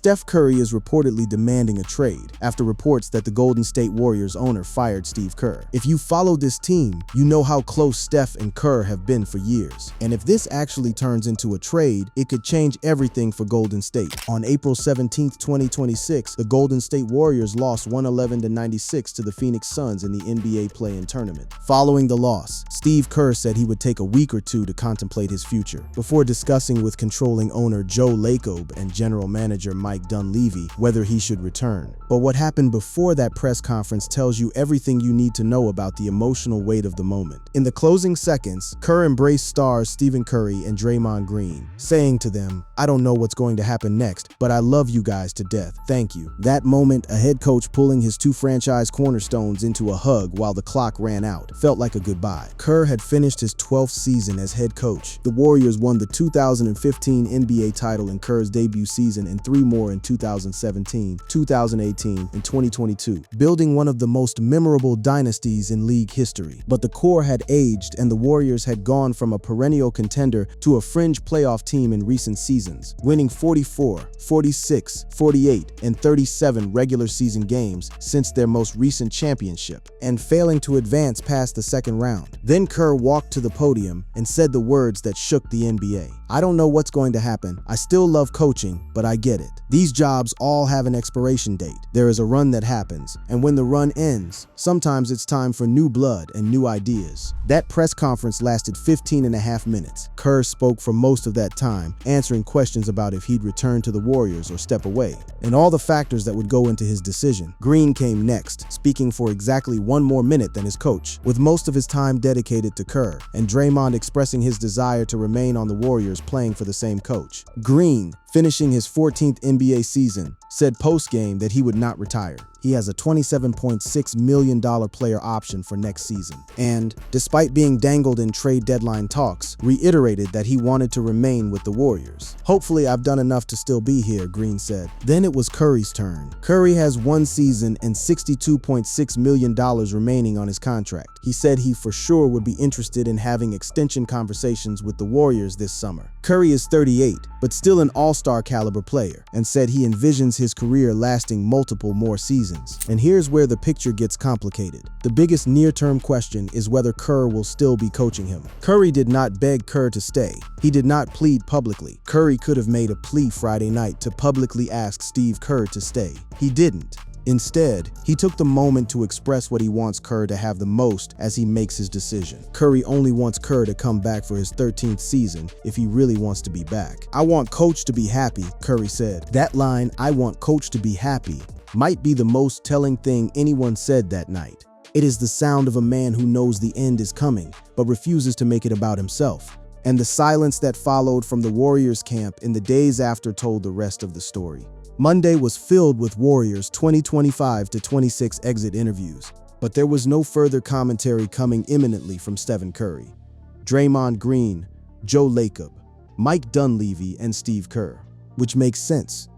Steph Curry is reportedly demanding a trade after reports that the Golden State Warriors owner fired Steve Kerr. If you follow this team, you know how close Steph and Kerr have been for years. And if this actually turns into a trade, it could change everything for Golden State. On April 17, 2026, the Golden State Warriors lost 111-96 to the Phoenix Suns in the NBA play-in tournament. Following the loss, Steve Kerr said he would take a week or two to contemplate his future, before discussing with controlling owner Joe Lacob and general manager Mike Dunleavy whether he should return. But what happened before that press conference tells you everything you need to know about the emotional weight of the moment. In the closing seconds, Kerr embraced stars Stephen Curry and Draymond Green, saying to them, "I don't know what's going to happen next, but I love you guys to death. Thank you." That moment, a head coach pulling his two franchise cornerstones into a hug while the clock ran out, felt like a goodbye. Kerr had finished his 12th season as head coach. The Warriors won the 2015 NBA title in Kerr's debut season and 3 more in 2017, 2018, and 2022, building one of the most memorable dynasties in league history. But the core had aged, and the Warriors had gone from a perennial contender to a fringe playoff team in recent seasons, winning 44, 46, 48, and 37 regular season games since their most recent championship, and failing to advance past the second round. Then Kerr walked to the podium and said the words that shook the NBA. "I don't know what's going to happen. I still love coaching, but I get it. These jobs all have an expiration date. There is a run that happens, and when the run ends, sometimes it's time for new blood and new ideas." That press conference lasted 15.5 minutes. Kerr spoke for most of that time, answering questions about if he'd return to the Warriors or step away, and all the factors that would go into his decision. Green came next, speaking for exactly 1 more minute than his coach, with most of his time dedicated to Kerr, and Draymond expressing his desire to remain on the Warriors playing for the same coach. Green, finishing his 14th NBA season, said post-game that he would not retire. He has a $27.6 million player option for next season, and, despite being dangled in trade deadline talks, reiterated that he wanted to remain with the Warriors. "Hopefully I've done enough to still be here," Green said. Then it was Curry's turn. Curry has 1 season and $62.6 million remaining on his contract. He said he for sure would be interested in having extension conversations with the Warriors this summer. Curry is 38, but still an all-star caliber player, and said he envisions his career lasting multiple more seasons. And here's where the picture gets complicated. The biggest near-term question is whether Kerr will still be coaching him. Curry did not beg Kerr to stay. He did not plead publicly. Curry could have made a plea Friday night to publicly ask Steve Kerr to stay. He didn't. Instead, he took the moment to express what he wants Kerr to have the most as he makes his decision. Curry only wants Kerr to come back for his 13th season if he really wants to be back. "I want Coach to be happy," Curry said. That line, "I want Coach to be happy," might be the most telling thing anyone said that night. It is the sound of a man who knows the end is coming, but refuses to make it about himself. And the silence that followed from the Warriors camp in the days after told the rest of the story. Monday was filled with Warriors 2025-26 exit interviews, but there was no further commentary coming imminently from Stephen Curry, Draymond Green, Joe Lacob, Mike Dunleavy, and Steve Kerr, which makes sense.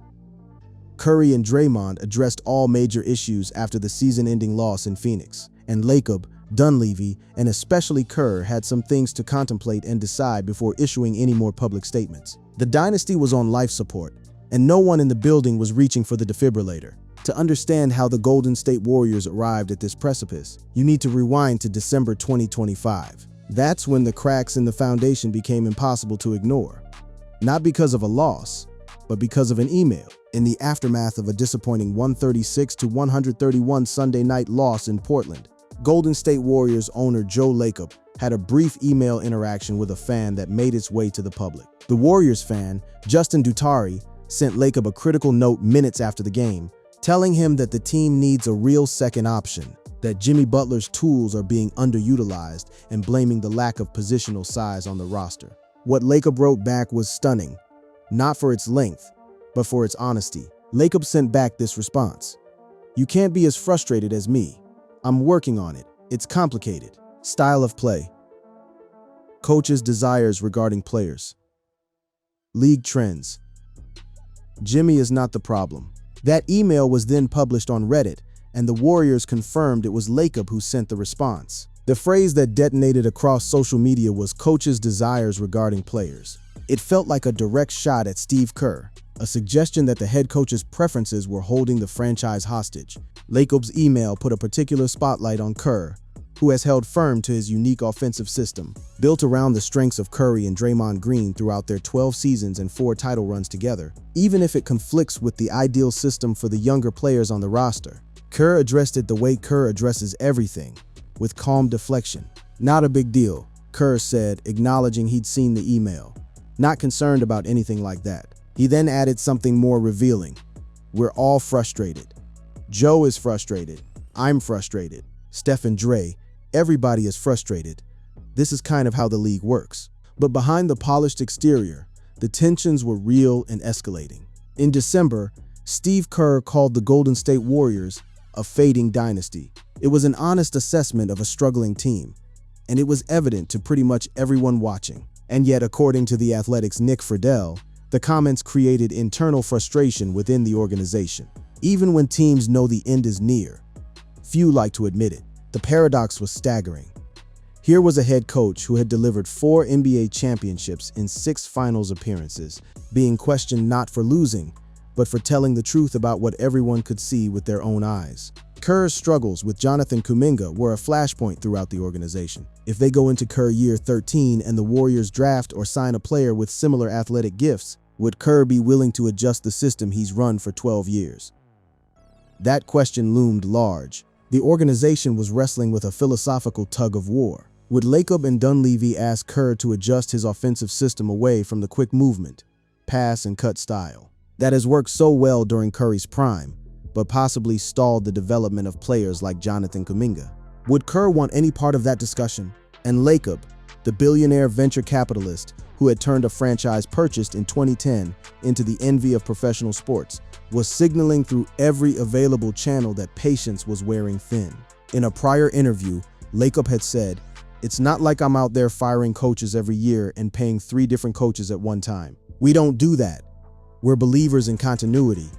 Curry and Draymond addressed all major issues after the season-ending loss in Phoenix, and Lacob, Dunleavy, and especially Kerr had some things to contemplate and decide before issuing any more public statements. The dynasty was on life support, and no one in the building was reaching for the defibrillator. To understand how the Golden State Warriors arrived at this precipice, you need to rewind to December 2025. That's when the cracks in the foundation became impossible to ignore. Not because of a loss, but because of an email. In the aftermath of a disappointing 136-131 Sunday night loss in Portland, Golden State Warriors owner Joe Lacob had a brief email interaction with a fan that made its way to the public. The Warriors fan, Justin Dutari, sent Lacob a critical note minutes after the game, telling him that the team needs a real second option, that Jimmy Butler's tools are being underutilized, and blaming the lack of positional size on the roster. What Lacob wrote back was stunning, not for its length, but for its honesty. Lacob sent back this response: "You can't be as frustrated as me. I'm working on it. It's complicated. Style of play. Coach's desires regarding players. League trends. Jimmy is not the problem." That email was then published on Reddit, and the Warriors confirmed it was Lacob who sent the response. The phrase that detonated across social media was "coach's desires regarding players." It felt like a direct shot at Steve Kerr, a suggestion that the head coach's preferences were holding the franchise hostage. Lacob's email put a particular spotlight on Kerr, who has held firm to his unique offensive system, built around the strengths of Curry and Draymond Green throughout their 12 seasons and 4 title runs together, even if it conflicts with the ideal system for the younger players on the roster. Kerr addressed it the way Kerr addresses everything, with calm deflection. "Not a big deal," Kerr said, acknowledging he'd seen the email. "Not concerned about anything like that." He then added something more revealing. "We're all frustrated. Joe is frustrated. I'm frustrated. Steph and Dre, everybody is frustrated. This is kind of how the league works." But behind the polished exterior, the tensions were real and escalating. In December, Steve Kerr called the Golden State Warriors a fading dynasty. It was an honest assessment of a struggling team, and it was evident to pretty much everyone watching. And yet, according to The Athletic's Nick Friedell, the comments created internal frustration within the organization. Even when teams know the end is near, few like to admit it. The paradox was staggering. Here was a head coach who had delivered 4 NBA championships in 6 finals appearances, being questioned not for losing, but for telling the truth about what everyone could see with their own eyes. Kerr's struggles with Jonathan Kuminga were a flashpoint throughout the organization. If they go into Kerr year 13 and the Warriors draft or sign a player with similar athletic gifts, would Kerr be willing to adjust the system he's run for 12 years? That question loomed large. The organization was wrestling with a philosophical tug-of-war. Would Lacob and Dunleavy ask Kerr to adjust his offensive system away from the quick movement, pass and cut style that has worked so well during Curry's prime, but possibly stalled the development of players like Jonathan Kuminga? Would Kerr want any part of that discussion? And Lacob, the billionaire venture capitalist who had turned a franchise purchased in 2010 into the envy of professional sports, was signaling through every available channel that patience was wearing thin. In a prior interview, Lacob had said, "It's not like I'm out there firing coaches every year and paying 3 different coaches at one time. We don't do that. We're believers in continuity,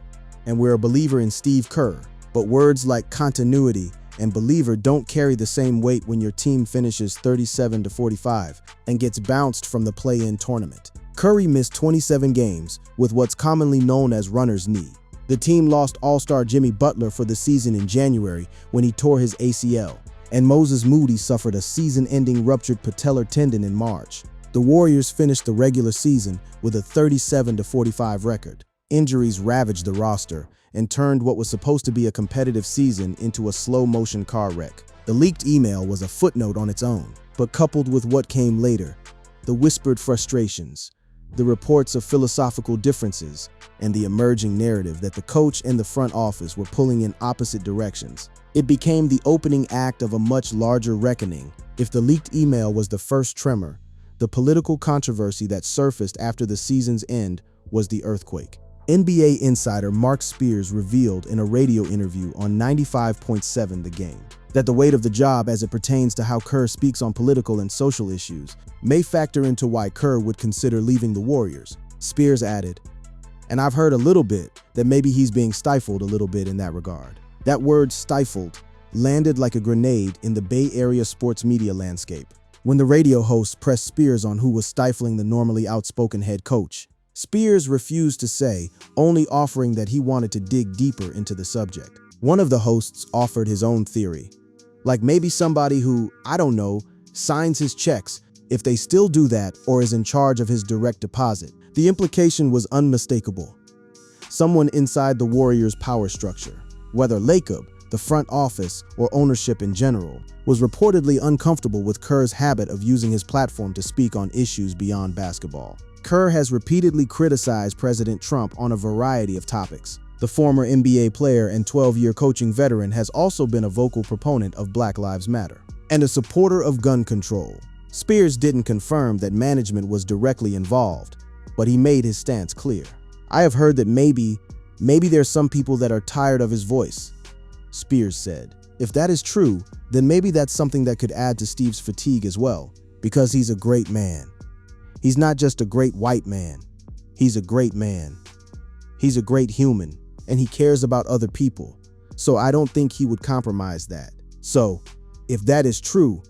and we're a believer in Steve Kerr." But words like continuity and believer don't carry the same weight when your team finishes 37-45 and gets bounced from the play-in tournament. Curry missed 27 games with what's commonly known as runner's knee. The team lost All-Star Jimmy Butler for the season in January when he tore his ACL, and Moses Moody suffered a season-ending ruptured patellar tendon in March. The Warriors finished the regular season with a 37-45 record. Injuries ravaged the roster and turned what was supposed to be a competitive season into a slow-motion car wreck. The leaked email was a footnote on its own, but coupled with what came later, the whispered frustrations, the reports of philosophical differences, and the emerging narrative that the coach and the front office were pulling in opposite directions, it became the opening act of a much larger reckoning. If the leaked email was the first tremor, the political controversy that surfaced after the season's end was the earthquake. NBA insider Mark Spears revealed in a radio interview on 95.7 The Game that the weight of the job as it pertains to how Kerr speaks on political and social issues may factor into why Kerr would consider leaving the Warriors. Spears added, "And I've heard a little bit that maybe he's being stifled a little bit in that regard." That word, stifled, landed like a grenade in the Bay Area sports media landscape. When the radio host pressed Spears on who was stifling the normally outspoken head coach, Spears refused to say, only offering that he wanted to dig deeper into the subject. One of the hosts offered his own theory, like maybe somebody who, I don't know, signs his checks, if they still do that, or is in charge of his direct deposit. The implication was unmistakable. Someone inside the Warriors' power structure, whether Lacob, the front office, or ownership in general, was reportedly uncomfortable with Kerr's habit of using his platform to speak on issues beyond basketball. Kerr has repeatedly criticized President Trump on a variety of topics. The former NBA player and 12-year coaching veteran has also been a vocal proponent of Black Lives Matter and a supporter of gun control. Spears didn't confirm that management was directly involved, but he made his stance clear. "I have heard that maybe there's some people that are tired of his voice," Spears said. "If that is true, then maybe that's something that could add to Steve's fatigue as well, because he's a great man. He's not just a great white man. He's a great man. He's a great human, and he cares about other people, so I don't think he would compromise that. So, if that is true,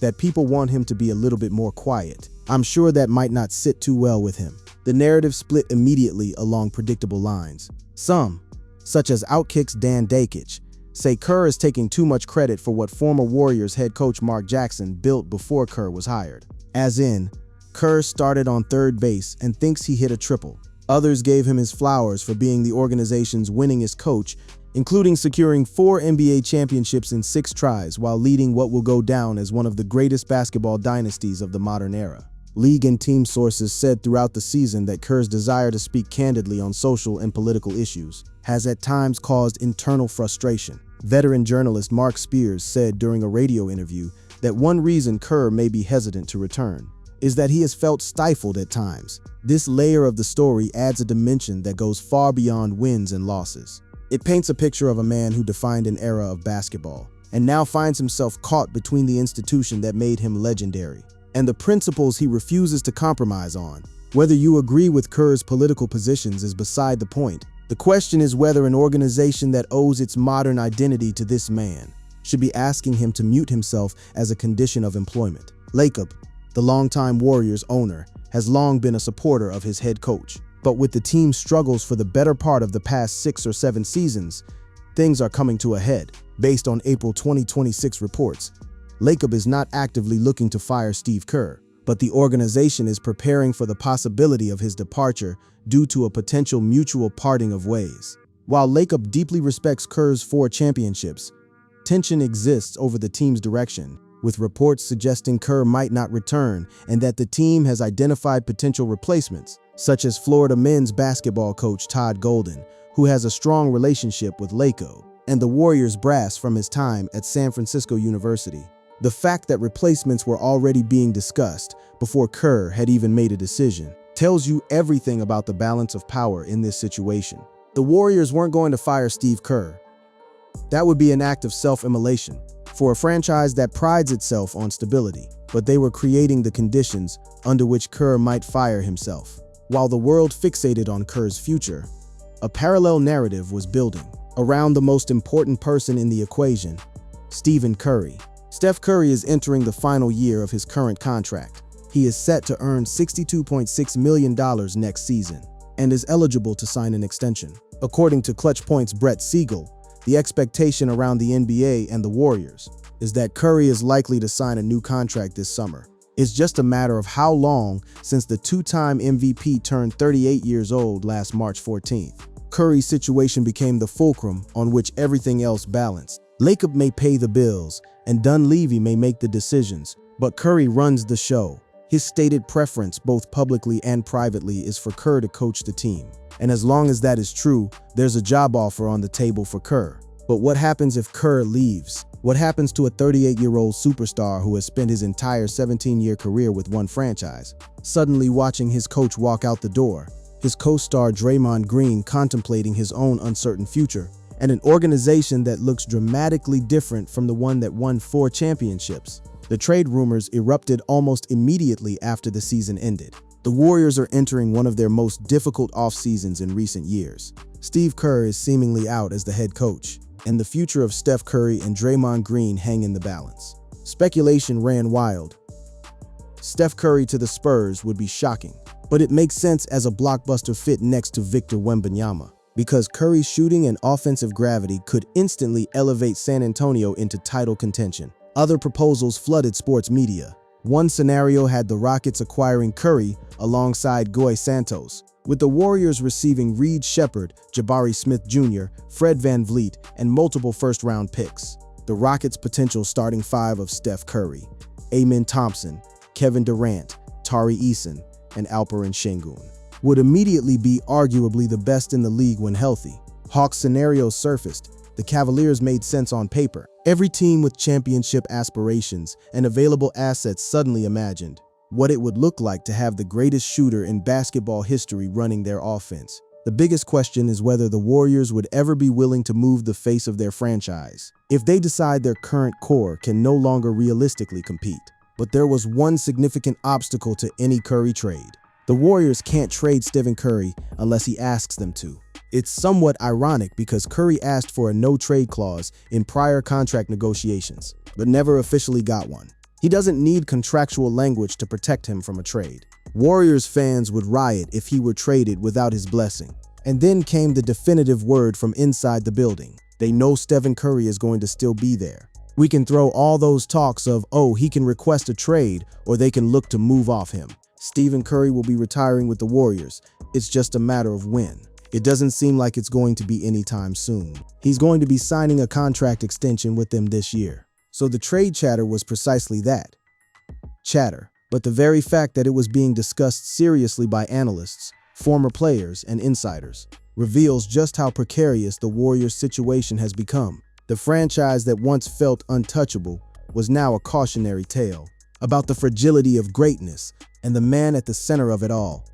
that people want him to be a little bit more quiet, I'm sure that might not sit too well with him. The narrative split immediately along predictable lines. Some, such as Outkicks Dan Dakic, say Kerr is taking too much credit for what former Warriors head coach Mark Jackson built before Kerr was hired. As in, Kerr started on third base and thinks he hit a triple. Others gave him his flowers for being the organization's winningest coach, including securing 4 NBA championships in 6 tries while leading what will go down as one of the greatest basketball dynasties of the modern era. League and team sources said throughout the season that Kerr's desire to speak candidly on social and political issues has at times caused internal frustration. Veteran journalist Mark Spears said during a radio interview that one reason Kerr may be hesitant to return is that he has felt stifled at times. This layer of the story adds a dimension that goes far beyond wins and losses. It paints a picture of a man who defined an era of basketball and now finds himself caught between the institution that made him legendary and the principles he refuses to compromise on. Whether you agree with Kerr's political positions is beside the point. The question is whether an organization that owes its modern identity to this man should be asking him to mute himself as a condition of employment. Lacob, the longtime Warriors owner, has long been a supporter of his head coach. But with the team's struggles for the better part of the past 6 or 7 seasons, things are coming to a head. Based on April 2026 reports, Lacob is not actively looking to fire Steve Kerr, but the organization is preparing for the possibility of his departure due to a potential mutual parting of ways. While Lacob deeply respects Kerr's 4 championships, tension exists over the team's direction, with reports suggesting Kerr might not return and that the team has identified potential replacements, such as Florida men's basketball coach Todd Golden, who has a strong relationship with Lacob, and the Warriors brass from his time at San Francisco University. The fact that replacements were already being discussed before Kerr had even made a decision tells you everything about the balance of power in this situation. The Warriors weren't going to fire Steve Kerr. That would be an act of self-immolation for a franchise that prides itself on stability, but they were creating the conditions under which Kerr might fire himself. While the world fixated on Kerr's future, a parallel narrative was building around the most important person in the equation, Stephen Curry. Steph Curry is entering the final year of his current contract. He is set to earn $62.6 million next season and is eligible to sign an extension. According to Clutch Point's Brett Siegel, the expectation around the NBA and the Warriors is that Curry is likely to sign a new contract this summer. It's just a matter of how long since the 2-time MVP turned 38 years old last March 14th. Curry's situation became the fulcrum on which everything else balanced. Lacob may pay the bills and Dunleavy may make the decisions, but Curry runs the show. His stated preference, both publicly and privately, is for Kerr to coach the team. And as long as that is true, there's a job offer on the table for Kerr. But what happens if Kerr leaves? What happens to a 38-year-old superstar who has spent his entire 17-year career with one franchise, suddenly watching his coach walk out the door, his co-star Draymond Green contemplating his own uncertain future, and an organization that looks dramatically different from the one that won 4 championships? The trade rumors erupted almost immediately after the season ended. The Warriors are entering one of their most difficult off-seasons in recent years. Steve Kerr is seemingly out as the head coach, and the future of Steph Curry and Draymond Green hang in the balance. Speculation ran wild. Steph Curry to the Spurs would be shocking, but it makes sense as a blockbuster fit next to Victor Wembanyama, because Curry's shooting and offensive gravity could instantly elevate San Antonio into title contention. Other proposals flooded sports media. One scenario had the Rockets acquiring Curry alongside Goy Santos, with the Warriors receiving Reed Shepherd, Jabari Smith Jr., Fred VanVleet, and multiple first-round picks. The Rockets' potential starting 5 of Steph Curry, Amen Thompson, Kevin Durant, Tari Eason, and Alperen Sengun would immediately be arguably the best in the league when healthy. Hawks scenarios surfaced. The Cavaliers made sense on paper. Every team with championship aspirations and available assets suddenly imagined what it would look like to have the greatest shooter in basketball history running their offense. The biggest question is whether the Warriors would ever be willing to move the face of their franchise if they decide their current core can no longer realistically compete. But there was one significant obstacle to any Curry trade. The Warriors can't trade Stephen Curry unless he asks them to. It's somewhat ironic because Curry asked for a no-trade clause in prior contract negotiations, but never officially got one. He doesn't need contractual language to protect him from a trade. Warriors fans would riot if he were traded without his blessing. And then came the definitive word from inside the building. They know Stephen Curry is going to still be there. We can throw all those talks of, oh, he can request a trade, or they can look to move off him. Stephen Curry will be retiring with the Warriors. It's just a matter of when. It doesn't seem like it's going to be anytime soon. He's going to be signing a contract extension with them this year. So the trade chatter was precisely that. Chatter. But the very fact that it was being discussed seriously by analysts, former players, and insiders reveals just how precarious the Warriors' situation has become. The franchise that once felt untouchable was now a cautionary tale about the fragility of greatness and the man at the center of it all.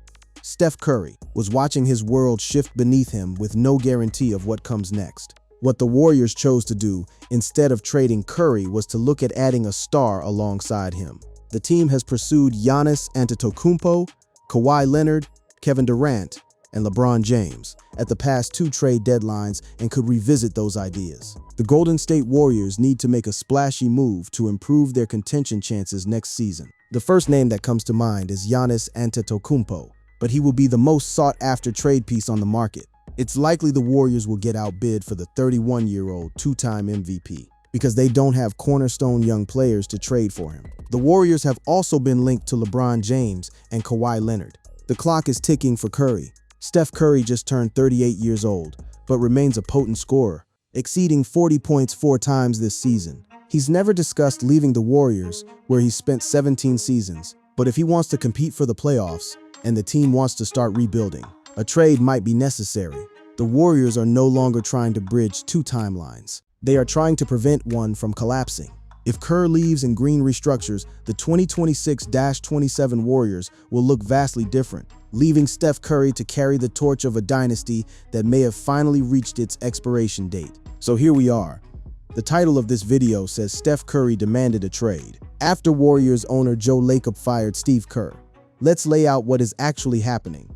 Steph Curry was watching his world shift beneath him with no guarantee of what comes next. What the Warriors chose to do instead of trading Curry was to look at adding a star alongside him. The team has pursued Giannis Antetokounmpo, Kawhi Leonard, Kevin Durant, and LeBron James at the past 2 trade deadlines and could revisit those ideas. The Golden State Warriors need to make a splashy move to improve their contention chances next season. The first name that comes to mind is Giannis Antetokounmpo, but he will be the most sought-after trade piece on the market. It's likely the Warriors will get outbid for the 31-year-old 2-time MVP because they don't have cornerstone young players to trade for him. The Warriors have also been linked to LeBron James and Kawhi Leonard. The clock is ticking for Curry. Steph Curry just turned 38 years old, but remains a potent scorer, exceeding 40 points 4 times this season. He's never discussed leaving the Warriors, where he spent 17 seasons, but if he wants to compete for the playoffs, and the team wants to start rebuilding, a trade might be necessary. The Warriors are no longer trying to bridge 2 timelines. They are trying to prevent one from collapsing. If Kerr leaves and Green restructures, the 2026-27 Warriors will look vastly different, leaving Steph Curry to carry the torch of a dynasty that may have finally reached its expiration date. So here we are. The title of this video says Steph Curry demanded a trade after Warriors owner Joe Lacob fired Steve Kerr. Let's lay out what is actually happening.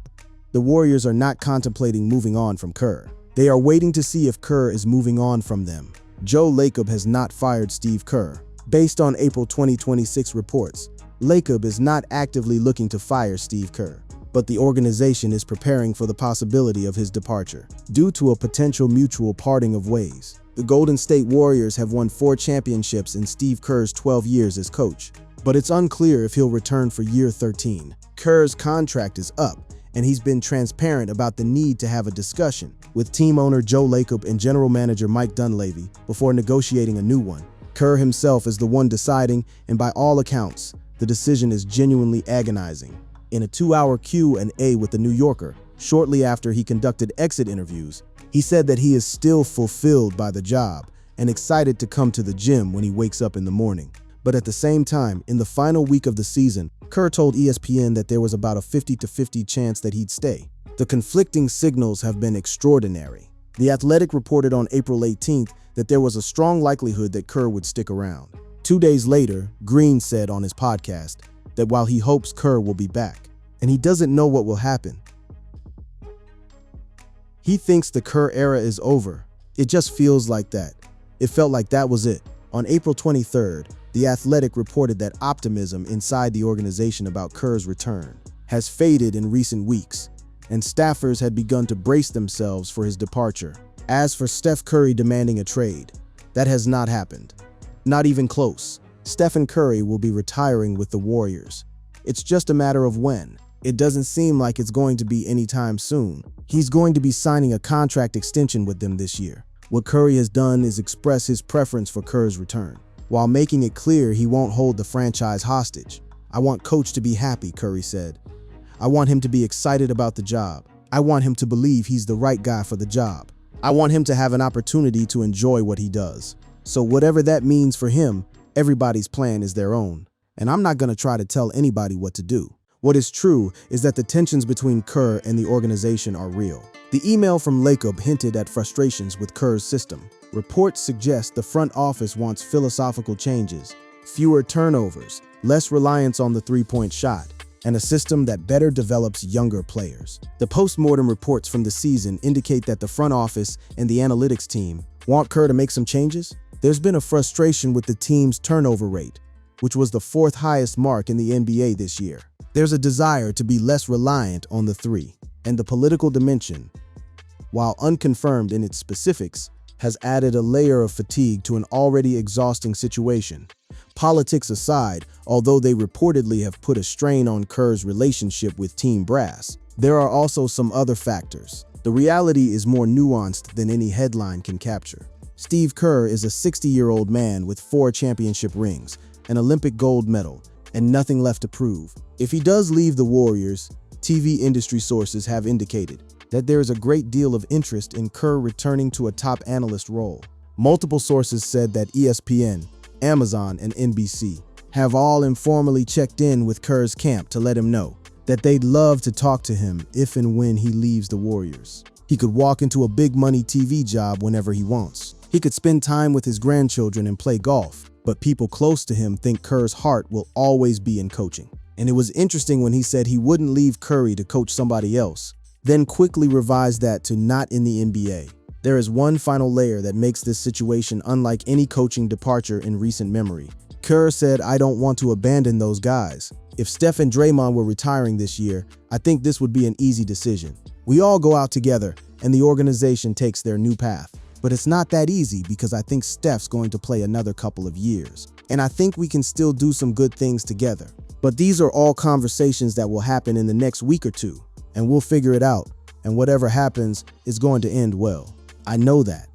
The Warriors are not contemplating moving on from Kerr. They are waiting to see if Kerr is moving on from them. Joe Lacob has not fired Steve Kerr. Based on April 2026 reports, Lacob is not actively looking to fire Steve Kerr, but the organization is preparing for the possibility of his departure due to a potential mutual parting of ways. The Golden State Warriors have won 4 championships in Steve Kerr's 12 years as coach, but it's unclear if he'll return for year 13. Kerr's contract is up, and he's been transparent about the need to have a discussion with team owner Joe Lacob and general manager Mike Dunleavy before negotiating a new one. Kerr himself is the one deciding, and by all accounts, the decision is genuinely agonizing. In a 2-hour Q&A with The New Yorker, shortly after he conducted exit interviews, he said that he is still fulfilled by the job and excited to come to the gym when he wakes up in the morning. But at the same time, in the final week of the season, Kerr told ESPN that there was about a 50-50 chance that he'd stay. The conflicting signals have been extraordinary. The Athletic reported on April 18th that there was a strong likelihood that Kerr would stick around. 2 days later, Green said on his podcast that while he hopes Kerr will be back, and he doesn't know what will happen. He thinks the Kerr era is over. It just feels like that. It felt like that was it. On April 23rd, The Athletic reported that optimism inside the organization about Kerr's return has faded in recent weeks, and staffers had begun to brace themselves for his departure. As for Steph Curry demanding a trade, that has not happened. Not even close. Stephen Curry will be retiring with the Warriors. It's just a matter of when. It doesn't seem like it's going to be anytime soon. He's going to be signing a contract extension with them this year. What Curry has done is express his preference for Kerr's return, while making it clear he won't hold the franchise hostage. "I want Coach to be happy," Curry said. "I want him to be excited about the job. I want him to believe he's the right guy for the job. I want him to have an opportunity to enjoy what he does. So whatever that means for him, everybody's plan is their own. And I'm not going to try to tell anybody what to do." What is true is that the tensions between Kerr and the organization are real. The email from Lacob hinted at frustrations with Kerr's system. Reports suggest the front office wants philosophical changes, fewer turnovers, less reliance on the three-point shot, and a system that better develops younger players. The post-mortem reports from the season indicate that the front office and the analytics team want Kerr to make some changes. There's been a frustration with the team's turnover rate. which was the fourth highest mark in the NBA this year. There's a desire to be less reliant on the three, and the political dimension, while unconfirmed in its specifics, has added a layer of fatigue to an already exhausting situation. Politics aside, although they reportedly have put a strain on Kerr's relationship with Team Brass, there are also some other factors. The reality is more nuanced than any headline can capture. Steve Kerr is a 60-year-old man with 4 championship rings, an Olympic gold medal, and nothing left to prove. If he does leave the Warriors, TV industry sources have indicated that there is a great deal of interest in Kerr returning to a top analyst role. Multiple sources said that ESPN, Amazon, and NBC have all informally checked in with Kerr's camp to let him know that they'd love to talk to him if and when he leaves the Warriors. He could walk into a big-money TV job whenever he wants. He could spend time with his grandchildren and play golf, but people close to him think Kerr's heart will always be in coaching. And it was interesting when he said he wouldn't leave Curry to coach somebody else, then quickly revised that to not in the NBA. There is one final layer that makes this situation unlike any coaching departure in recent memory. Kerr said, "I don't want to abandon those guys. If Steph and Draymond were retiring this year, I think this would be an easy decision. We all go out together, and the organization takes their new path. But it's not that easy because I think Steph's going to play another couple of years. And I think we can still do some good things together. But these are all conversations that will happen in the next week or two, and we'll figure it out, and whatever happens is going to end well. I know that,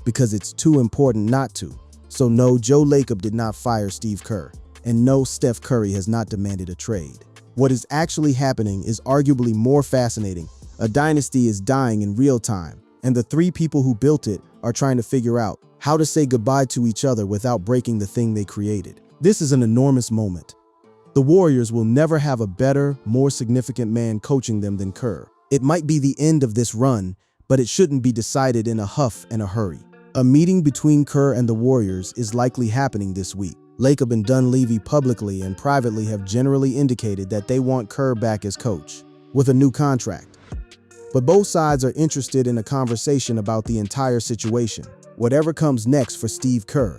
because it's too important not to. So no, Joe Lacob did not fire Steve Kerr, and no, Steph Curry has not demanded a trade. What is actually happening is arguably more fascinating. A dynasty is dying in real time, and the 3 people who built it are trying to figure out how to say goodbye to each other without breaking the thing they created. This is an enormous moment. The Warriors will never have a better, more significant man coaching them than Kerr. It might be the end of this run, but it shouldn't be decided in a huff and a hurry. A meeting between Kerr and the Warriors is likely happening this week. Lacob and Dunleavy publicly and privately have generally indicated that they want Kerr back as coach, with a new contract. But both sides are interested in a conversation about the entire situation. Whatever comes next for Steve Kerr,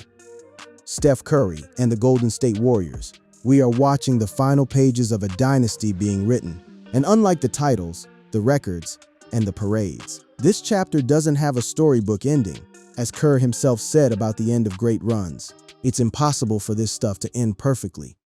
Steph Curry, and the Golden State Warriors, we are watching the final pages of a dynasty being written. And unlike the titles, the records, and the parades, this chapter doesn't have a storybook ending. As Kerr himself said about the end of great runs, it's impossible for this stuff to end perfectly.